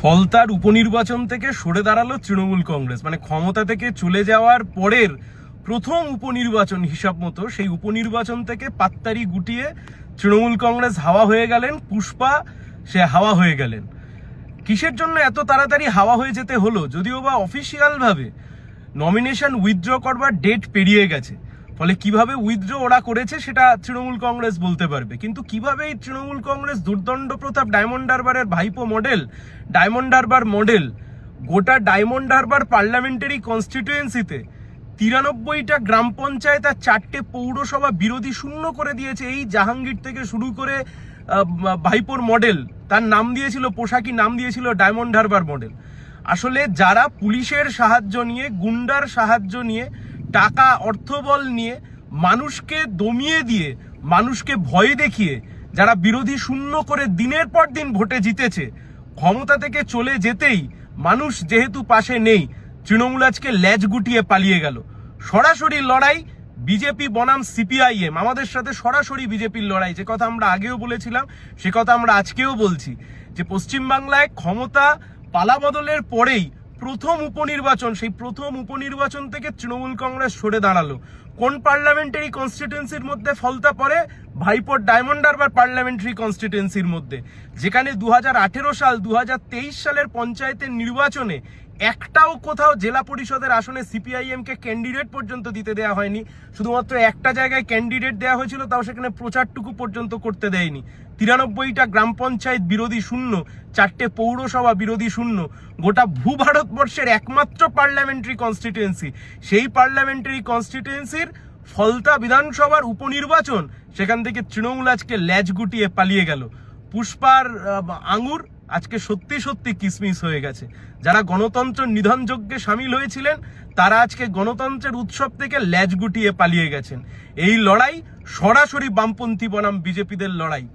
ফলতার উপনির্বাচন থেকে সরে দাঁড়ালো তৃণমূল কংগ্রেস। মানে ক্ষমতা থেকে চলে যাওয়ার পরের প্রথম উপনির্বাচন হিসাব মতো সেই উপনির্বাচন থেকে পাত্তারি গুটিয়ে তৃণমূল কংগ্রেস হাওয়া হয়ে গেলেন। পুষ্পা সে হাওয়া হয়ে গেলেন। কিসের জন্য এত তাড়াতাড়ি হাওয়া হয়ে যেতে হলো? যদিও বা অফিসিয়াল ভাবে নমিনেশন উইথড্র করবার ডেট পেরিয়ে গেছে, ফলে কিভাবে উইথড্র ওরা করেছে সেটা তৃণমূল কংগ্রেস বলতে পারবে। কিন্তু কিভাবে এই তৃণমূল কংগ্রেস দুর্দণ্ড প্রতাপ ডায়মন্ড হারবারের ভাইপো মডেল, ডায়মন্ড হারবার মডেল, গোটা ডায়মন্ড হারবার পার্লামেন্টারি কনস্টিটিউয়েন্সিতে 93টা গ্রাম পঞ্চায়েত আর 4টে পৌরসভা বিরোধী শূন্য করে দিয়েছে। এই জাহাঙ্গীর থেকে শুরু করে ভাইপোর মডেল, তার নাম দিয়েছিল, পোশাকি নাম দিয়েছিল ডায়মন্ড হারবার মডেল। আসলে যারা পুলিশের সাহায্য নিয়ে, গুন্ডার সাহায্য নিয়ে, টাকা অর্থবল নিয়ে মানুষকে দমিয়ে দিয়ে, মানুষকে ভয় দেখিয়ে যারা বিরোধী শূন্য করে দিনের পর দিন ভোটে জিতেছে, ক্ষমতা থেকে চলে যেতেই মানুষ যেহেতু পাশে নেই, তৃণমূল আজকে ল্যাজ গুটিয়ে পালিয়ে গেল। সরাসরি লড়াই বিজেপি বনাম সিপিআইএম, আমাদের সাথে সরাসরি বিজেপির লড়াই। যে কথা আমরা আগেও বলেছিলাম, সে কথা আমরা আজকেও বলছি, যে পশ্চিমবাংলায় ক্ষমতা পালাবদলের পরেই প্রথম উপনির্বাচন, সেই প্রথম উপনির্বাচন থেকে তৃণমূল কংগ্রেস সরে দাঁড়ালো। কোন পার্লামেন্টারি কনস্টিটিউয়েন্সির মধ্যে ফলতা পড়ে? ভাইপোর ডায়মন্ড হারবার পার্লামেন্টারি কনস্টিটিউয়েন্সির মধ্যে, যেখানে 2018 সাল 2023 সালের পঞ্চায়েতের নির্বাচনে একটাও কোথাও জেলা পরিষদের আসনে সিপিআইএম কে ক্যান্ডিডেট পর্যন্ত দিতে দেওয়া হয়নি। শুধুমাত্র একটা জায়গায় ক্যান্ডিডেট দেওয়া হয়েছিল, তাও সেখানে প্রচারটুকু পর্যন্ত করতে দেয়নি। 93টা গ্রাম পঞ্চায়েত বিরোধী শূন্য, 4টে পৌরসভা বিরোধী শূন্য। গোটা ভূভারতবর্ষের একমাত্র পার্লামেন্টারি কনস্টিটিউয়েন্সি, সেই পার্লামেন্টারি কনস্টিটিউয়েন্সির ফলতা বিধানসভার উপনির্বাচন, সেখান থেকে তৃণমূল আজকে ল্যাজ গুটিয়ে পালিয়ে গেল। পুষ্পার আঙুর আজকে সত্যি সত্যি কিসমিস হয়ে গেছে। যারা গণতন্ত্র নিধন যজ্ঞে সামিল হয়েছিলেন, তারা আজকে গণতন্ত্রের উৎসব থেকে ল্যাজ গুটিয়ে পালিয়ে গেছেন। এই লড়াই সরাসরি বামপন্থী বনাম বিজেপিদের লড়াই।